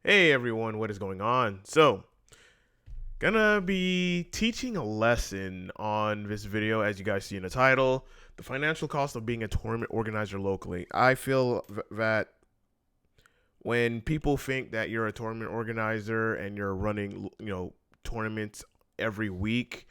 Hey everyone, what is going on? So, gonna be teaching a lesson on this video, as you guys see in the title, the financial cost of being a tournament organizer locally. I feel that when people think that you're a tournament organizer and you're running, tournaments every week,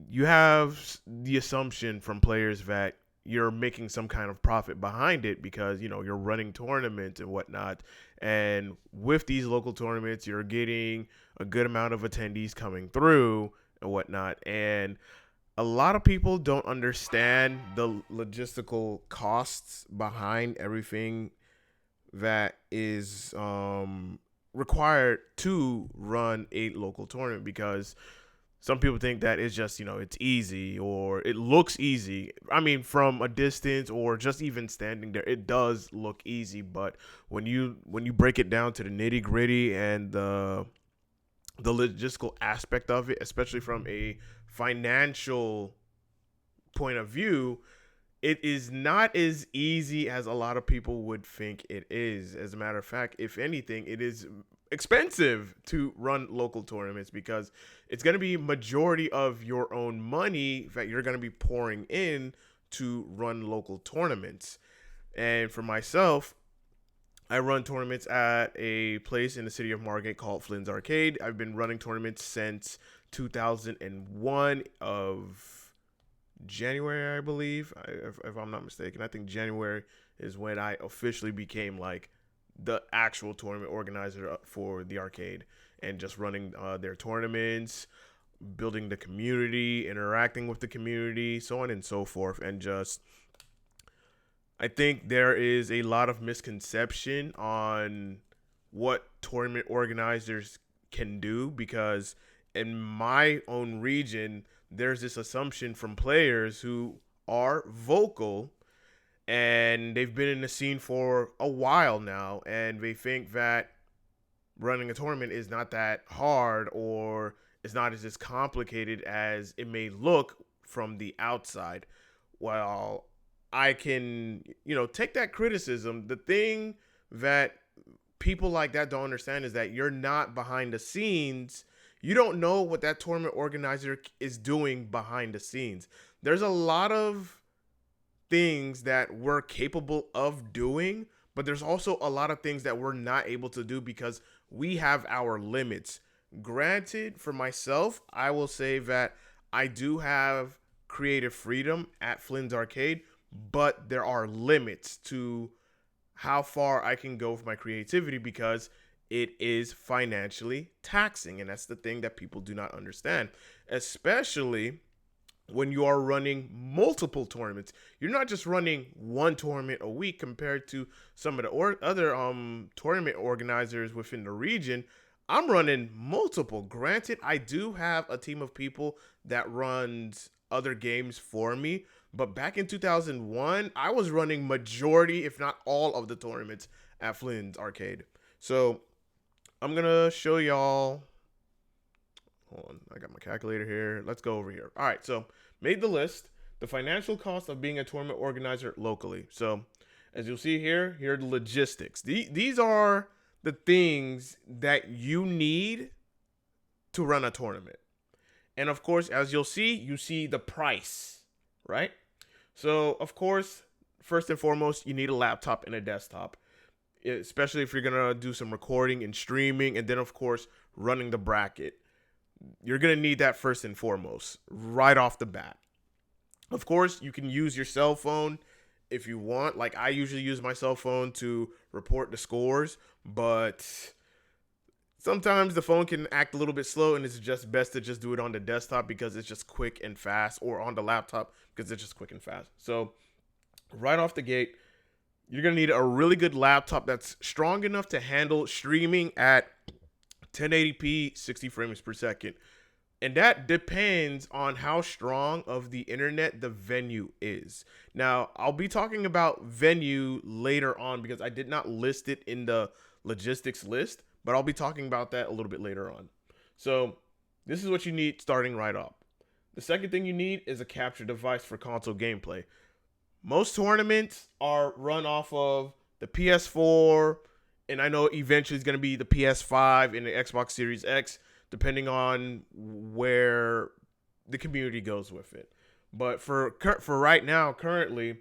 you have the assumption from players that you're making some kind of profit behind it because you're running tournaments and whatnot. And with these local tournaments, you're getting a good amount of attendees coming through and whatnot. And a lot of people don't understand the logistical costs behind everything that is required to run a local tournament, because some people think that it's just, it's easy or it looks easy. I mean, from a distance or just even standing there, it does look easy. But when you break it down to the nitty gritty and the logistical aspect of it, especially from a financial point of view, it is not as easy as a lot of people would think it is. As a matter of fact, if anything, it is expensive to run local tournaments because it's going to be majority of your own money that you're going to be pouring in to run local tournaments. And for myself, I run tournaments at a place in the city of Margate called Flynn's Arcade. I've been running tournaments since 2001 of January, I believe, if I'm not mistaken. I think January is when I officially became like the actual tournament organizer for the arcade and just running their tournaments, building the community, interacting with the community, so on and so forth. And just, I think there is a lot of misconception on what tournament organizers can do, because in my own region, there's this assumption from players who are vocal and they've been in the scene for a while now, and they think that running a tournament is not that hard or it's not as complicated as it may look from the outside. While I can, take that criticism, the thing that people like that don't understand is that you're not behind the scenes. You don't know what that tournament organizer is doing behind the scenes. There's a lot of things that we're capable of doing, but there's also a lot of things that we're not able to do because we have our limits. Granted, for myself, I will say that I do have creative freedom at Flynn's Arcade, but there are limits to how far I can go with my creativity because it is financially taxing. And that's the thing that people do not understand, especially when you are running multiple tournaments. You're not just running one tournament a week compared to some of the other tournament organizers within the region. I'm running multiple. Granted, I do have a team of people that runs other games for me, but back in 2001, I was running majority, if not all, of the tournaments at Flynn's Arcade. So I'm gonna show y'all. Hold on, I got my calculator here. Let's go over here. All right, so made the list. The financial cost of being a tournament organizer locally. So as you'll see here are the logistics. These are the things that you need to run a tournament. And of course, as you'll see, you see the price, right? So of course, first and foremost, you need a laptop and a desktop, especially if you're gonna do some recording and streaming, and then of course running the bracket. You're gonna need that first and foremost, right off the bat. Of course, you can use your cell phone if you want. Like, I usually use my cell phone to report the scores, but sometimes the phone can act a little bit slow, and it's just best to just do it on the desktop because it's just quick and fast, or on the laptop because it's just quick and fast. So right off the gate, you're going to need a really good laptop that's strong enough to handle streaming at 1080p, 60 frames per second. And that depends on how strong of the internet the venue is. Now, I'll be talking about venue later on because I did not list it in the logistics list, but I'll be talking about that a little bit later on. So this is what you need starting right up. The second thing you need is a capture device for console gameplay. Most tournaments are run off of the PS4 And I know eventually it's going to be the PS5 and the Xbox Series X, depending on where the community goes with it. But for right now, currently,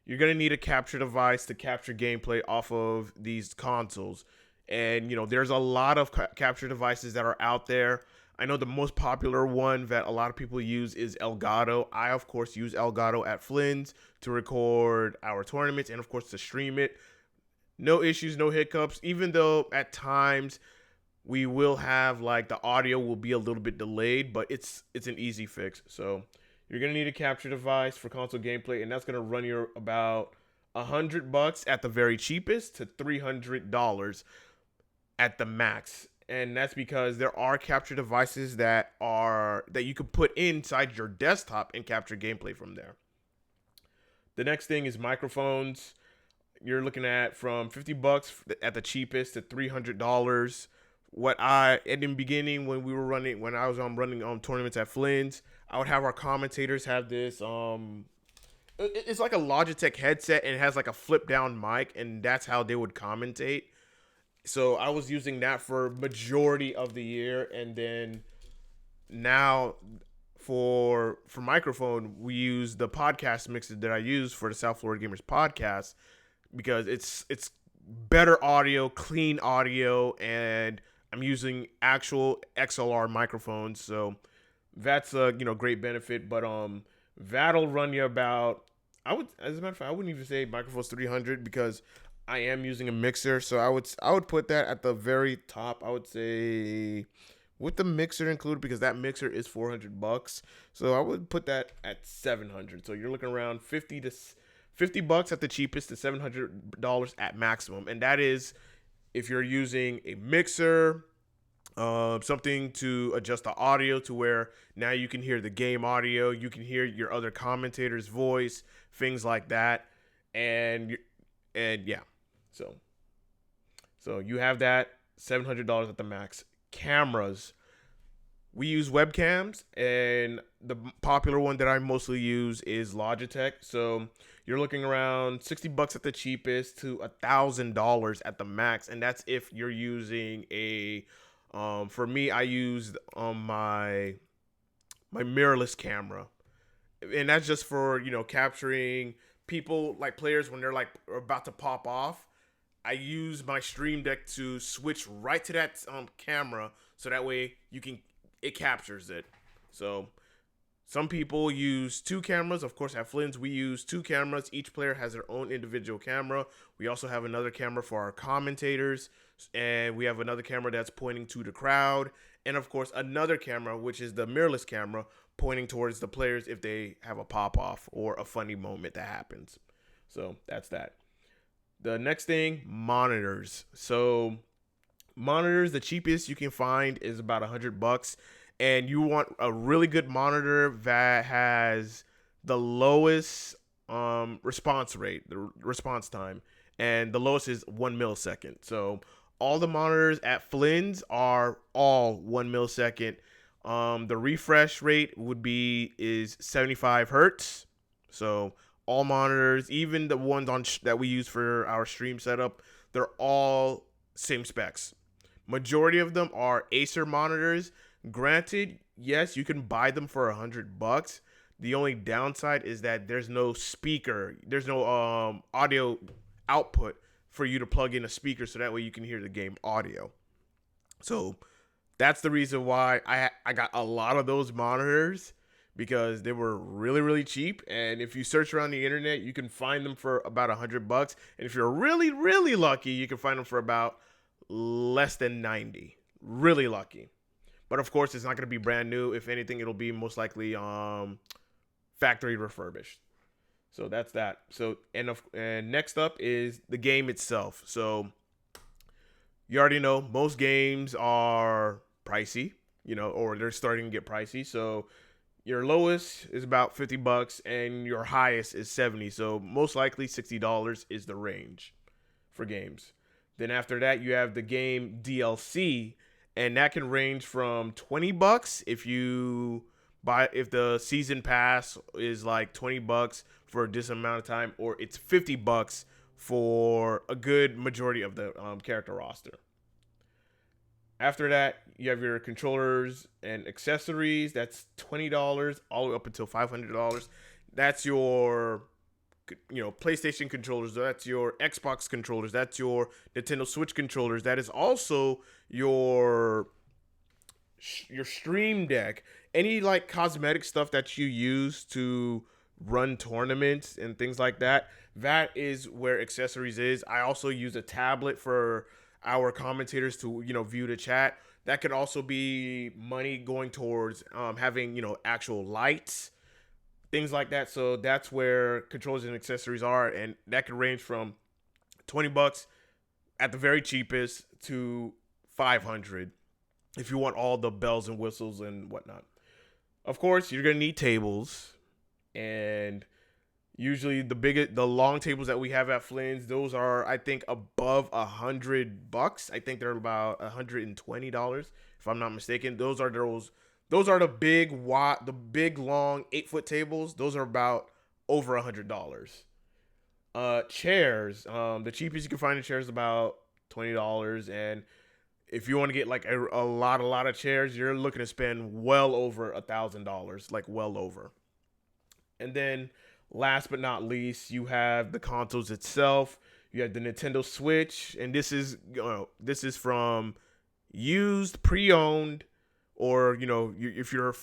you're going to need a capture device to capture gameplay off of these consoles. And, there's a lot of capture devices that are out there. I know the most popular one that a lot of people use is Elgato. I, of course, use Elgato at Flynn's to record our tournaments and, of course, to stream it. No issues, no hiccups, even though at times we will have the audio will be a little bit delayed, but it's an easy fix. So you're going to need a capture device for console gameplay, and that's going to run you about $100 at the very cheapest to $300 at the max. And that's because there are capture devices that you can put inside your desktop and capture gameplay from there. The next thing is microphones. You're looking at from $50 at the cheapest to $300. In the beginning when I was running tournaments at Flynn's, I would have our commentators have this it's like a Logitech headset, and it has like a flip down mic, and that's how they would commentate. So I was using that for majority of the year, and then now for microphone, we use the podcast mixer that I use for the South Florida Gamers podcast, because it's better audio, clean audio, and I'm using actual XLR microphones, so that's a great benefit. But that'll run you about, as a matter of fact, I wouldn't even say microphone's $300 because I am using a mixer, so I would put that at the very top. I would say with the mixer included, because that mixer is $400, so I would put that at $700. So you're looking around $50 at the cheapest to $700 at maximum, and that is if you're using a mixer, something to adjust the audio to where now you can hear the game audio, you can hear your other commentator's voice, things like that, and yeah, so you have that $700 at the max. Cameras. We use webcams, and the popular one that I mostly use is Logitech. So you're looking around $60 at the cheapest to $1,000 at the max, and that's if you're using a. For me, I used my mirrorless camera, and that's just for capturing people, like players when they're about to pop off. I use my Stream Deck to switch right to that camera, so that way it captures it. So some people use two cameras. Of course, at Flynn's, we use two cameras. Each player has their own individual camera. We also have another camera for our commentators, and we have another camera that's pointing to the crowd, and of course another camera, which is the mirrorless camera, pointing towards the players if they have a pop-off or a funny moment that happens. So that's that. The next thing, monitors. So monitors, the cheapest you can find is about $100, and you want a really good monitor that has the lowest response rate, the response time, and the lowest is 1 millisecond. So all the monitors at Flynn's are all 1 millisecond. The refresh rate is 75 hertz. So all monitors, even the ones that we use for our stream setup, they're all same specs. Majority of them are Acer monitors. Granted, yes, you can buy them for $100. The only downside is that there's no speaker, there's no audio output for you to plug in a speaker, so that way you can hear the game audio. So that's the reason why I got a lot of those monitors, because they were really, really cheap. And if you search around the internet, you can find them for about $100. And if you're really, really lucky, you can find them for about less than 90. Really lucky. But of course, it's not going to be brand new. If anything, it'll be most likely factory refurbished. So that's that. So and next up is the game itself. So you already know most games are pricey, or they're starting to get pricey. So your lowest is about $50 and your highest is $70. So most likely $60 is the range for games. Then after that, you have the game DLC, and that can range from $20 if the season pass is like $20 for this amount of time, or it's $50 for a good majority of the character roster. After that, you have your controllers and accessories. That's $20 all the way up until $500. That's your PlayStation controllers. That's your Xbox controllers. That's your Nintendo Switch controllers. That is also your Stream Deck. Any like cosmetic stuff that you use to run tournaments and things like that. That is where accessories is. I also use a tablet for our commentators to view the chat. That could also be money going towards having actual lights, things like that. So that's where controllers and accessories are, and that could range from $20 at the very cheapest to 500 if you want all the bells and whistles and whatnot. Of course, you're gonna need tables, and usually the long tables that we have at Flynn's, those are I think above $100. I think they're about $120 if I'm not mistaken. Those are the big long 8-foot tables. Those are about over $100. Chairs, the cheapest you can find in chairs is about $20, and if you want to get like a lot of chairs, you're looking to spend well over $1,000, like well over. And then last but not least, you have the consoles itself. You have the Nintendo Switch, and this is from used, pre-owned, or if you're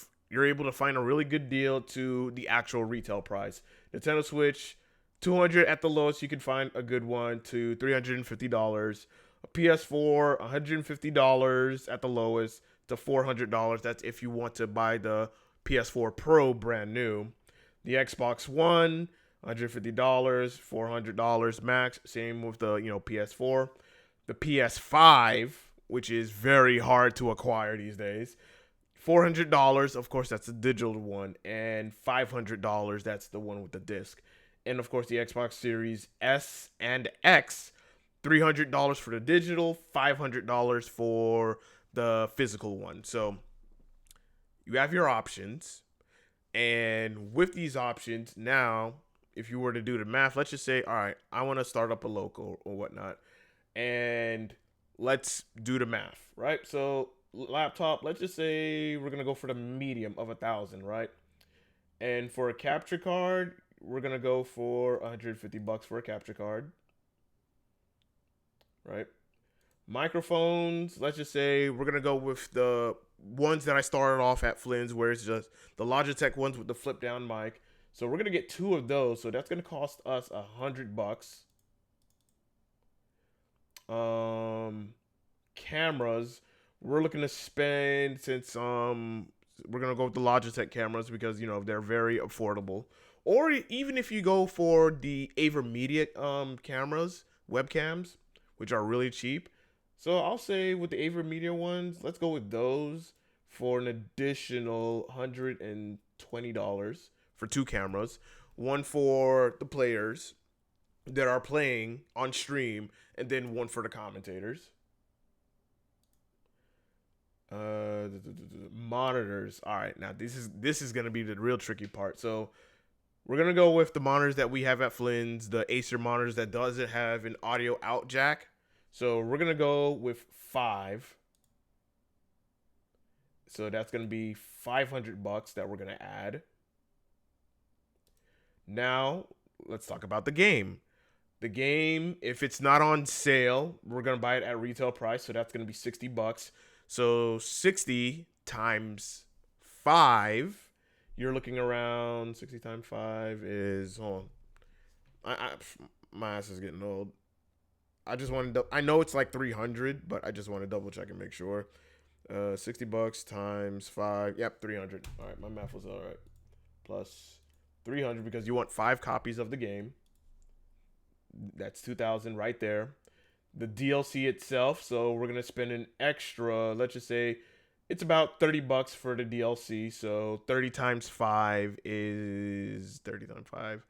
able to find a really good deal to the actual retail price. Nintendo Switch, $200 at the lowest. You can find a good one to $350. A PS4, $150 at the lowest to $400. That's if you want to buy the PS4 Pro brand new. The Xbox One, $150, $400 max. Same with the PS4. The PS5, which is very hard to acquire these days, $400. Of course, that's the digital one, and $500. That's the one with the disc. And of course, the Xbox Series S and X, $300 for the digital, $500 for the physical one. So you have your options. And with these options, now, if you were to do the math, let's just say, all right, I want to start up a local or whatnot. And let's do the math, right? So laptop, let's just say we're going to go for the medium of 1,000, right? And for a capture card, we're going to go for $150 for a capture card. Right? Microphones, let's just say we're going to go with the ones that I started off at Flynn's, where it's just the Logitech ones with the flip down mic. So we're going to get 2 of those. So that's going to cost us $100. Cameras, we're looking to spend, since we're going to go with the Logitech cameras because they're very affordable. Or even if you go for the AverMedia cameras, webcams, which are really cheap. So I'll say with the AverMedia ones, let's go with those for an additional $120 for 2 cameras. One for the players that are playing on stream, and then one for the commentators. Monitors. All right, now this is gonna be the real tricky part. So we're gonna go with the monitors that we have at Flynn's, the Acer monitors that doesn't have an audio out jack. So we're gonna go with 5. So that's gonna be $500 that we're gonna add. Now let's talk about the game. The game, if it's not on sale, we're gonna buy it at retail price. So that's gonna be $60. So 60 times 5, you're looking around 60 times 5 is, hold on. My ass is getting old. I know it's like 300, but I just want to double check and make sure. $60 times 5. Yep, 300. All right, my math was all right. Plus 300 because you want 5 copies of the game. That's 2,000 right there. The DLC itself, so we're going to spend an extra, let's just say it's about $30 for the DLC. So 30 times 5 is 30 times 5.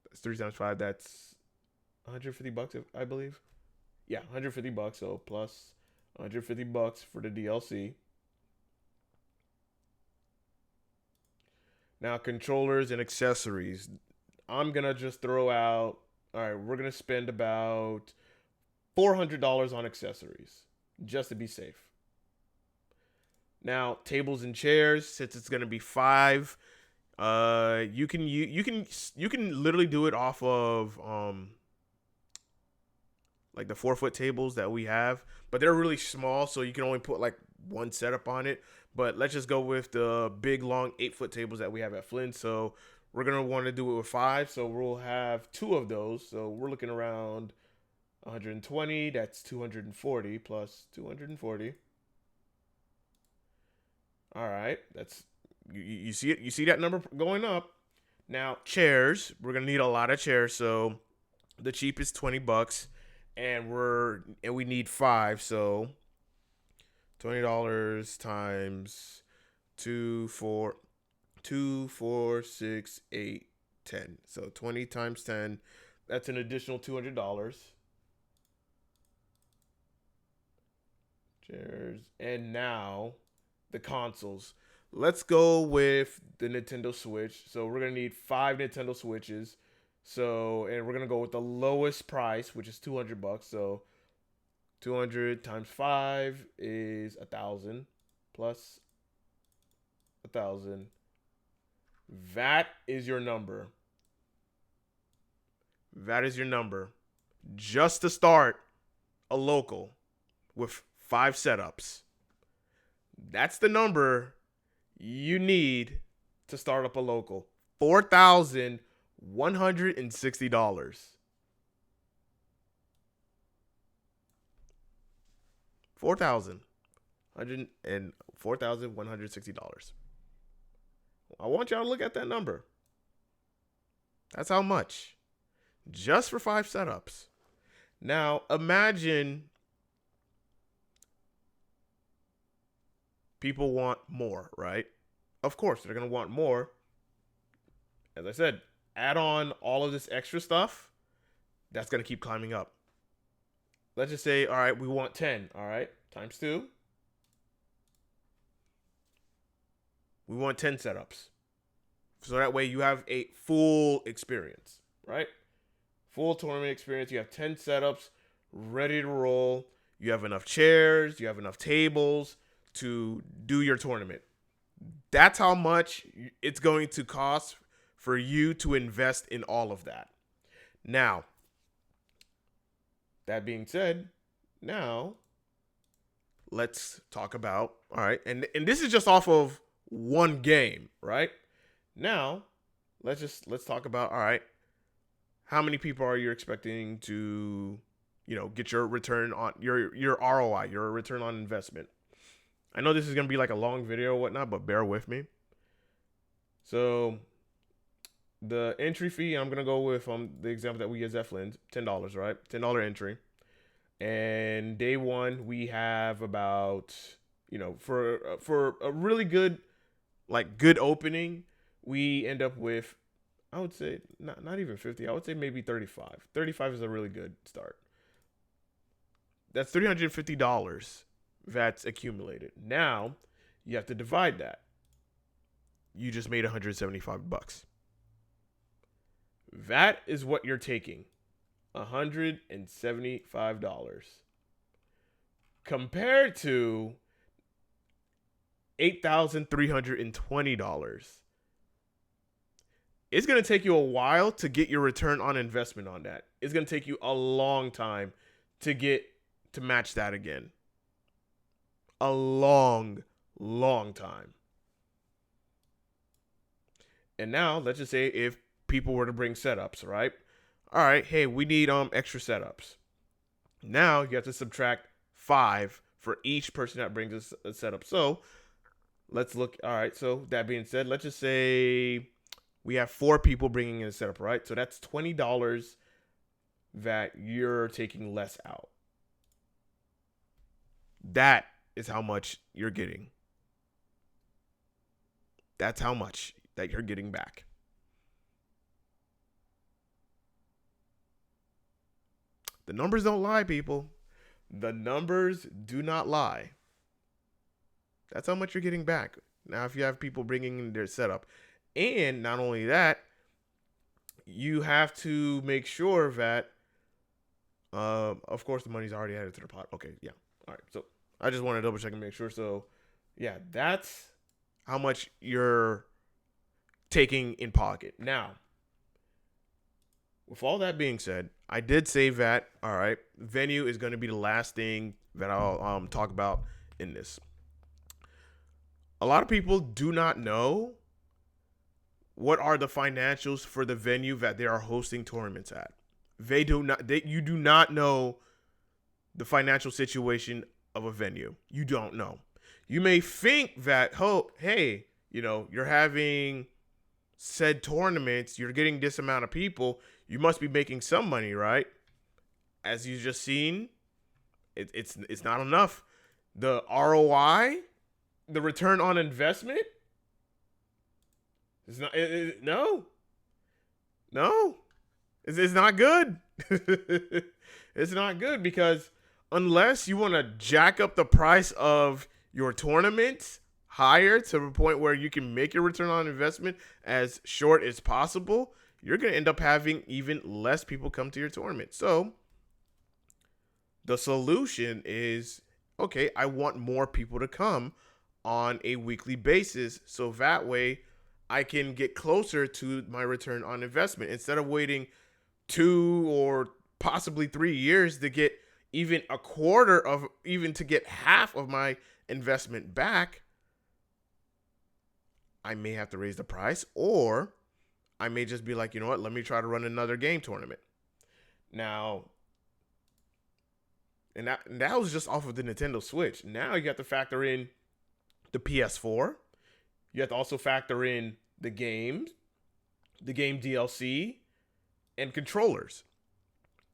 That's 3 times 5. That's $150, I believe. Yeah, $150. So plus $150 for the DLC. Now, controllers and accessories. I'm gonna just throw out all right, we're going to spend about $400 on accessories just to be safe. Now, tables and chairs, since it's going to be 5, you can literally do it off of like the 4-foot tables that we have, but they're really small, so you can only put like one setup on it. But let's just go with the big long 8-foot tables that we have at Flint. So we're gonna want to do it with 5, so we'll have 2 of those. So we're looking around 120. That's 240 plus 240. All right, that's you see it. You see that number going up. Now chairs, we're gonna need a lot of chairs. So the cheapest $20, and we need 5. So $20 times 2, 4, 2, 4, 6, 8, 10. So 20 times 10, that's an additional $200. Chairs. And now the consoles. Let's go with the Nintendo Switch. So we're going to need 5 Nintendo Switches. So, and we're going to go with the lowest price, which is $200. So 200 times 5 is 1,000 plus 1,000. That is your number. That is your number. Just to start a local with 5 setups. That's the number you need to start up a local. $4,160. $4,160. I want y'all to look at that number. That's how much. Just for 5 setups. Now, imagine people want more, right? Of course, they're going to want more. As I said, add on all of this extra stuff. That's going to keep climbing up. Let's just say, all right, we want 10. All right, times 2. We want 10 setups. So that way you have a full experience, right? Full tournament experience. You have 10 setups ready to roll. You have enough chairs. You have enough tables to do your tournament. That's how much it's going to cost for you to invest in all of that. Now, that being said, now let's talk about, all right, and this is just off of one game, right? Now, let's talk about, all right, how many people are you expecting to, get your return on your ROI, your return on investment? I know this is going to be like a long video or whatnot, but bear with me. So the entry fee, I'm going to go with the example that we use at Flint, $10, right? $10 entry. And day 1, we have about, for a really good, good opening, we end up with, I would say, not even 50. I would say maybe 35. 35 is a really good start. That's $350 that's accumulated. Now, you have to divide that. You just made $175. That is what you're taking. $175. Compared to $8,320. It's going to take you a while to get your return on investment on that. It's going to take you a long time to match that again. A long, long time. And now, let's just say if people were to bring setups, right? All right, hey, we need extra setups. Now, you have to subtract 5 for each person that brings a setup. So, let's look. All right, so that being said, let's just say we have 4 people bringing in a setup, right? So that's $20 that you're taking less out. That is how much you're getting. That's how much that you're getting back. The numbers don't lie, people. The numbers do not lie. That's how much you're getting back. Now, if you have people bringing in their setup, and not only that, you have to make sure that, of course, the money's already added to the pot. Okay, yeah. All right. So I just want to double check and make sure. So, yeah, that's how much you're taking in pocket. Now, with all that being said, I did say that, all right, venue is going to be the last thing that I'll talk about in this. A lot of people do not know what are the financials for the venue that they are hosting tournaments at. You do not know the financial situation of a venue. You don't know. You may think that, oh, hey, you're having said tournaments, you're getting this amount of people, you must be making some money, right? As you just seen, it's not enough. The ROI, the return on investment, it's not. No, it's not good. It's not good because unless you want to jack up the price of your tournament higher to the point where you can make your return on investment as short as possible, you're going to end up having even less people come to your tournament. So the solution is, okay, I want more people to come on a weekly basis. So that way I can get closer to my return on investment instead of waiting 2 or possibly 3 years to get even a quarter of, even to get half of my investment back. I may have to raise the price, or I may just be like, you know what, let me try to run another game tournament. Now, and that was just off of the Nintendo Switch. Now you have to factor in the PS4. You have to also factor in the game DLC, and controllers.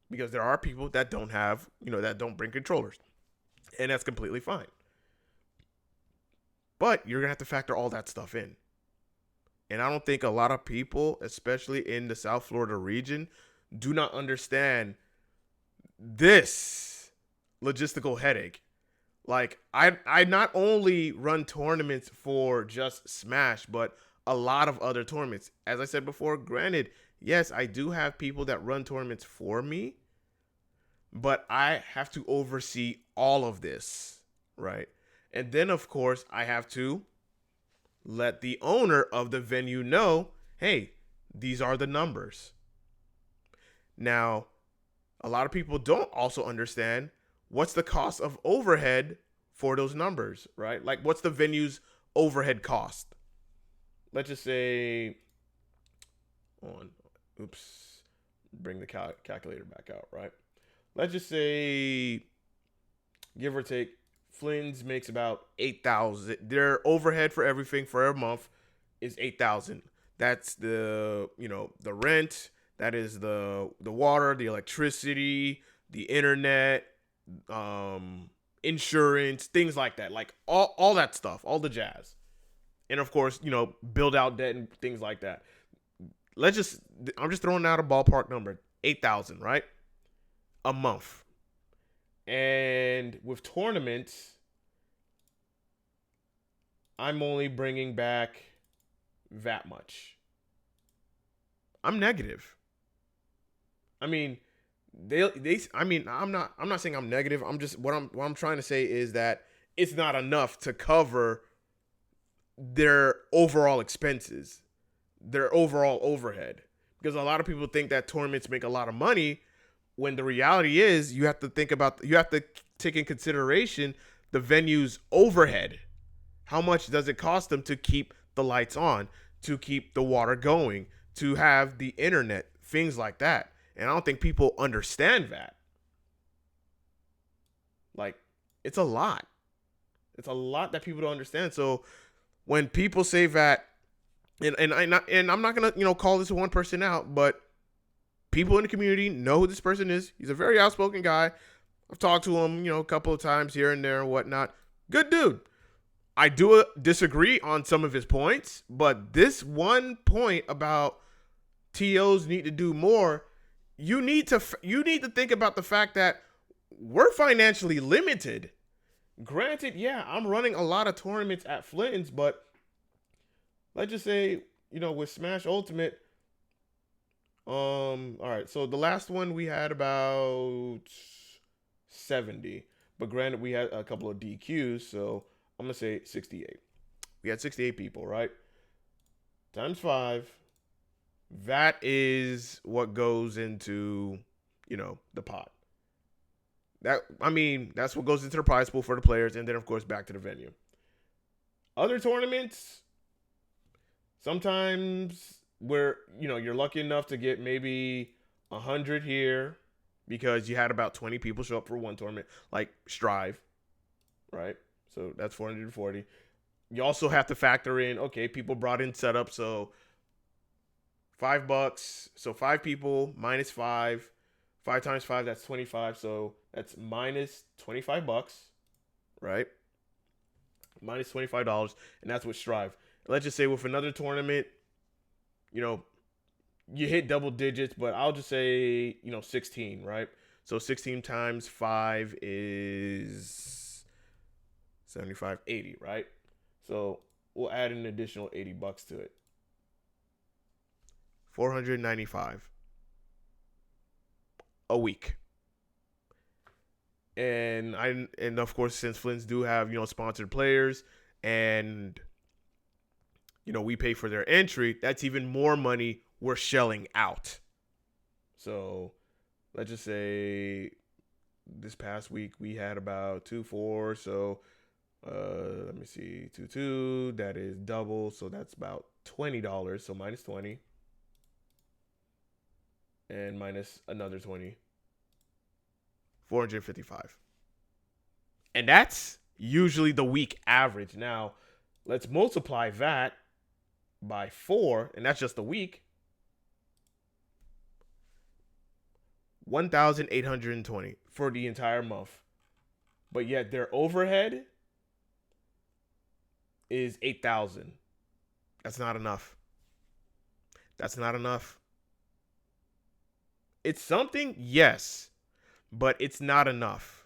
Because there are people that don't have, that don't bring controllers. And that's completely fine. But you're going to have to factor all that stuff in. And I don't think a lot of people, especially in the South Florida region, do not understand this logistical headache. Like, I not only run tournaments for just Smash, but a lot of other tournaments. As I said before, granted, yes, I do have people that run tournaments for me, but I have to oversee all of this, right? And then, of course, I have to let the owner of the venue know, hey, these are the numbers. Now, a lot of people don't also understand what's the cost of overhead for those numbers, right? Like, what's the venue's overhead cost? Let's just say, bring the calculator back out, right? Let's just say, give or take, Flynn's makes about $8,000. Their overhead for everything for a month is $8,000. That's the rent. That is the water, the electricity, the internet, insurance, things like that. Like all that stuff, all the jazz. And of course, build out debt and things like that. I'm just throwing out a ballpark number, 8,000, right? A month. And with tournaments, I'm only bringing back that much. I'm negative. I mean, I'm not saying I'm negative. I'm just what I'm trying to say is that it's not enough to cover their overall expenses, their overall overhead. Because a lot of people think that tournaments make a lot of money, when the reality is you have to take in consideration the venue's overhead. How much does it cost them to keep the lights on, to keep the water going, to have the internet, things like that. And I don't think people understand that. Like, it's a lot. It's a lot that people don't understand. So when people say that, and I'm not gonna call this one person out, but people in the community know who this person is. He's a very outspoken guy. I've talked to him, a couple of times here and there and whatnot. Good dude. I do disagree on some of his points, but this one point about TOs need to do more, you need to think about the fact that we're financially limited. Granted, yeah, I'm running a lot of tournaments at Flynn's, but let's just say, with Smash Ultimate, All right. So the last one we had about 70, but granted we had a couple of DQs, so I'm gonna say 68. We had 68 people, right? Times 5. That is what goes into, the pot. That's what goes into the prize pool for the players, and then of course back to the venue. Other tournaments, sometimes where you're lucky enough to get maybe 100 here because you had about 20 people show up for one tournament, like Strive, right? So that's 440. You also have to factor in, okay, people brought in setup, so $5. So 5 people minus 5. 5 times 5, that's 25. So that's minus $25, right? Minus $25. And that's what Strive. Let's just say with another tournament, you hit double digits, but I'll just say, 16, right? So 16 times 5 is 75, 80, right? So we'll add an additional $80 to it. 495 a week. And of course, since Flynn's do have, sponsored players, and we pay for their entry, that's even more money we're shelling out. So let's just say this past week we had about 2-4. So let me see, 2-2. That is double. So that's about $20. So minus 20. And minus another 20. 455. And that's usually the week average. Now, let's multiply that by 4, and that's just the week. 1,820 for the entire month. But yet their overhead is 8,000. That's not enough. That's not enough. It's something, yes, but it's not enough.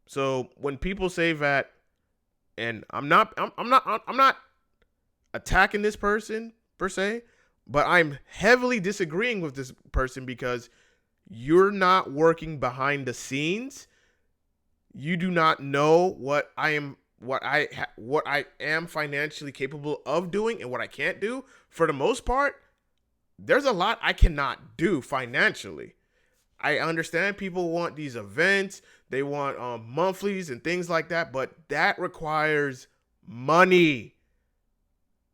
So when people say that, and I'm not attacking this person per se, but I'm heavily disagreeing with this person because you're not working behind the scenes. You do not know what I am financially capable of doing and what I can't do. For the most part, there's a lot I cannot do financially. I understand people want these events. They want monthlies and things like that, but that requires money.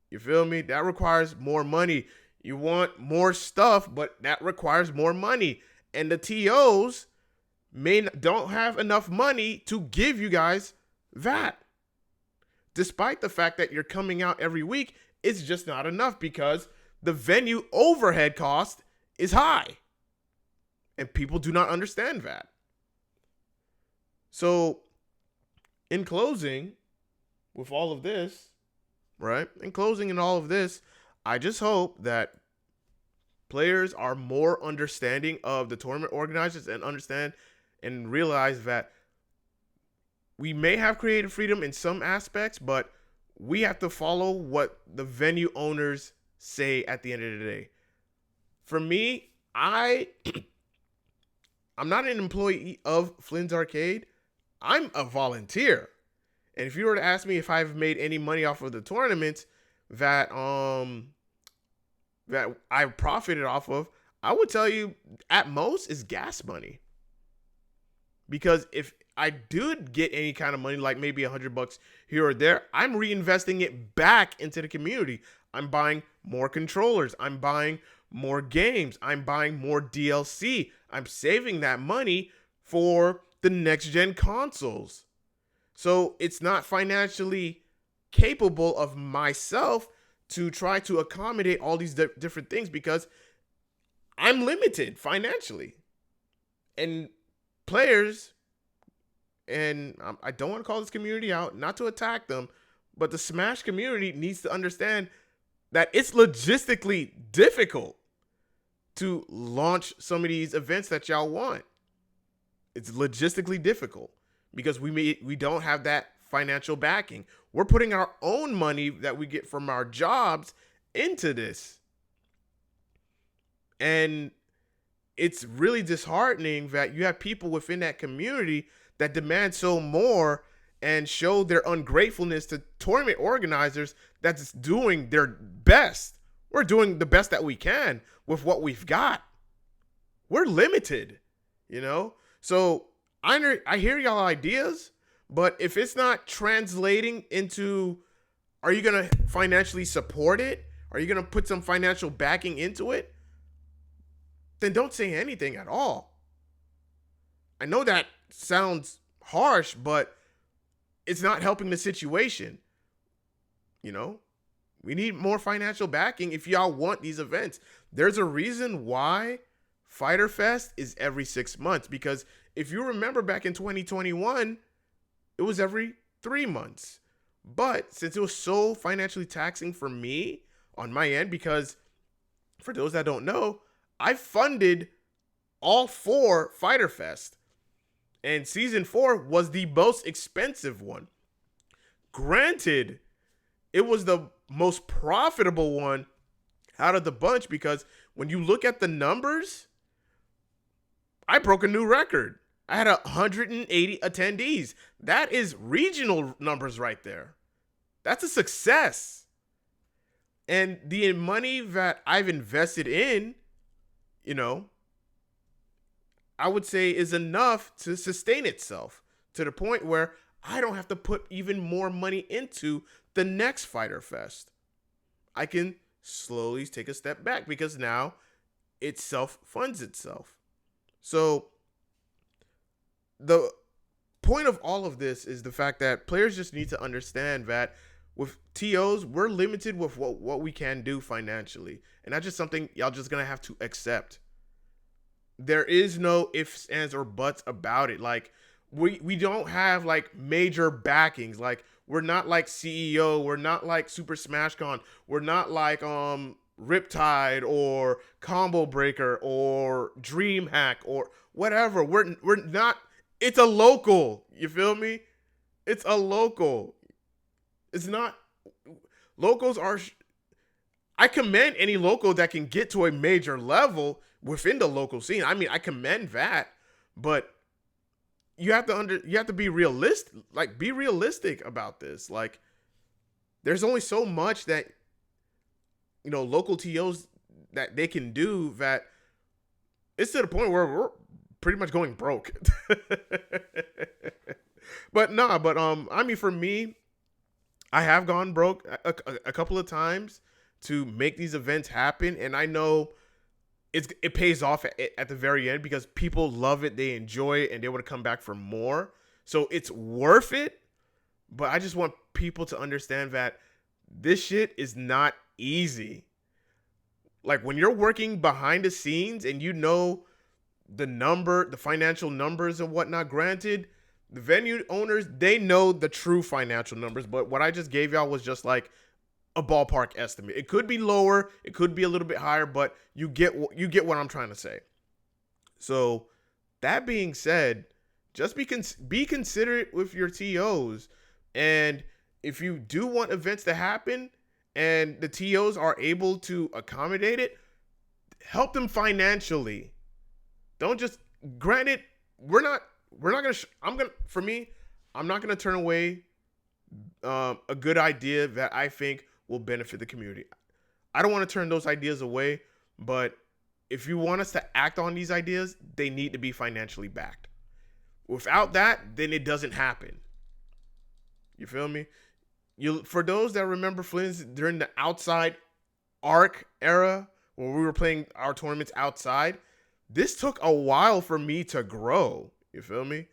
You feel me? That requires more money. You want more stuff, but that requires more money. And the TOs don't have enough money to give you guys that. Despite the fact that you're coming out every week, it's just not enough because the venue overhead cost is high. And people do not understand that. So, in closing, with all of this, right? In closing in all of this, I just hope that players are more understanding of the tournament organizers and understand and realize that we may have creative freedom in some aspects, but we have to follow what the venue owners say at the end of the day. For me, I'm not an employee of Flynn's Arcade. I'm a volunteer. And if you were to ask me if I've made any money off of the tournaments that I profited off of, I would tell you at most is gas money. Because if I did get any kind of money, like maybe $100 here or there, I'm reinvesting it back into the community. I'm buying more controllers. I'm buying more games. I'm buying more DLC. I'm saving that money for the next gen consoles. So it's not financially capable of myself to try to accommodate all these different things because I'm limited financially. And players, and I don't want to call this community out, not to attack them, but the Smash community needs to understand that it's logistically difficult to launch some of these events that y'all want. It's logistically difficult because we don't have that financial backing. We're putting our own money that we get from our jobs into this. And it's really disheartening that you have people within that community that demand so more and show their ungratefulness to tournament organizers that's doing their best. We're doing the best that we can with what we've got. We're limited, you know? So I hear y'all ideas, but if it's not translating into, are you going to financially support it? Are you going to put some financial backing into it? Then don't say anything at all. I know that sounds harsh, but it's not helping the situation. You know, we need more financial backing if y'all want these events. There's a reason why Fighter Fest is every 6 months, because if you remember back in 2021, it was every 3 months. But since it was so financially taxing for me on my end, because for those that don't know, I funded all 4 Fighter Fest, and season 4 was the most expensive one. Granted, it was the most profitable one out of the bunch, because when you look at the numbers, I broke a new record. I had 180 attendees. That is regional numbers right there. That's a success. And the money that I've invested in, you know, I would say is enough to sustain itself to the point where I don't have to put even more money into the next Fighter Fest. I can slowly take a step back because now it self-funds itself. So the point of all of this is the fact that players just need to understand that with TOs, we're limited with what we can do financially. And that's just something y'all just going to have to accept. There is no ifs, ands, or buts about it. Like, we don't have like major backings. Like, we're not like CEO. We're not like Super Smash Con. We're not like Riptide or Combo Breaker or DreamHack or whatever. We're not. It's a local. You feel me? It's a local. It's not. Locals are. I commend any local that can get to a major level within the local scene. I mean, I commend that, but you have to be realistic. Like, be realistic about this. Like, there's only so much that, you know, local TOs that they can do, that it's to the point where we're pretty much going broke. But I mean, for me, I have gone broke a couple of times to make these events happen, and I know it pays off at the very end because people love it, they enjoy it, and they want to come back for more. So it's worth it. But I just want people to understand that this shit is not easy. Like, when you're working behind the scenes and you know the financial numbers and whatnot, granted, the venue owners, they know the true financial numbers, but what I just gave y'all was just like a ballpark estimate. It could be lower, it could be a little bit higher, but you get what I'm trying to say. So that being said, just be considerate with your TOs, and if you do want events to happen and the TOs are able to accommodate it, help them financially. Don't just, granted, I'm not gonna turn away a good idea that I think will benefit the community. I don't want to turn those ideas away, but if you want us to act on these ideas, they need to be financially backed. Without that, then it doesn't happen. You feel me? For those that remember Flynn's during the outside ARC era, when we were playing our tournaments outside, this took a while for me to grow. You feel me?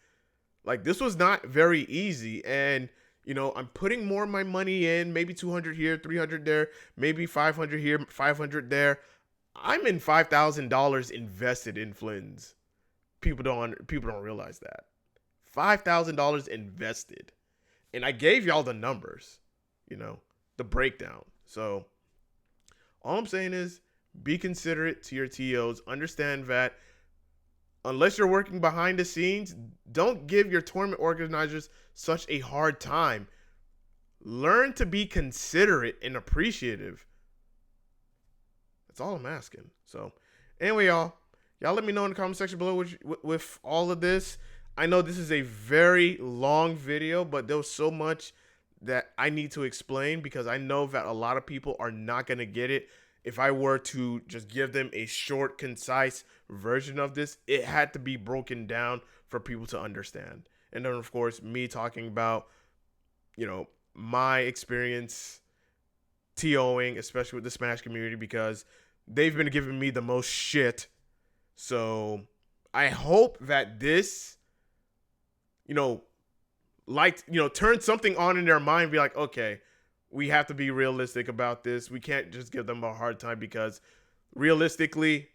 Like, this was not very easy, and you know, I'm putting more of my money in, maybe 200 here, 300 there, maybe 500 here, 500 there. I'm in $5,000 invested in Flynn's. People don't realize that. $5,000 invested. And I gave y'all the numbers, you know, the breakdown. So all I'm saying is be considerate to your TOs. Understand that unless you're working behind the scenes, don't give your tournament organizers such a hard time. Learn to be considerate and appreciative. That's all I'm asking. So Anyway, y'all let me know in the comment section below with all of this. I know this is a very long video, but there was so much that I need to explain because I know that a lot of people are not going to get it. If I were to just give them a short, concise version of this, it had to be broken down for people to understand. And then, of course, me talking about, my experience TOing, especially with the Smash community, because they've been giving me the most shit. So I hope that this, turn something on in their mind, be like, okay, we have to be realistic about this. We can't just give them a hard time because realistically,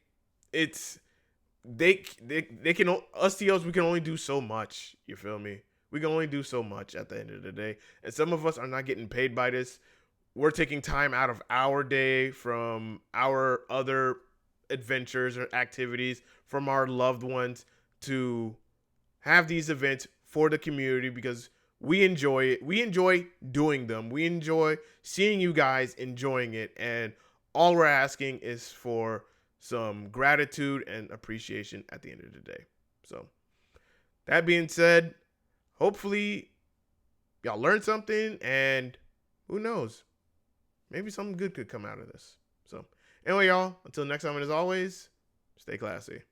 it's they can us TOs, we can only do so much. You feel me? We can only do so much at the end of the day. And some of us are not getting paid by this. We're taking time out of our day from our other adventures or activities, from our loved ones, to have these events for the community because we enjoy it. We enjoy doing them. We enjoy seeing you guys enjoying it. And all we're asking is for some gratitude and appreciation at the end of the day. So that being said, hopefully y'all learned something, and who knows, maybe something good could come out of this. So anyway, y'all, until next time, and as always, stay classy.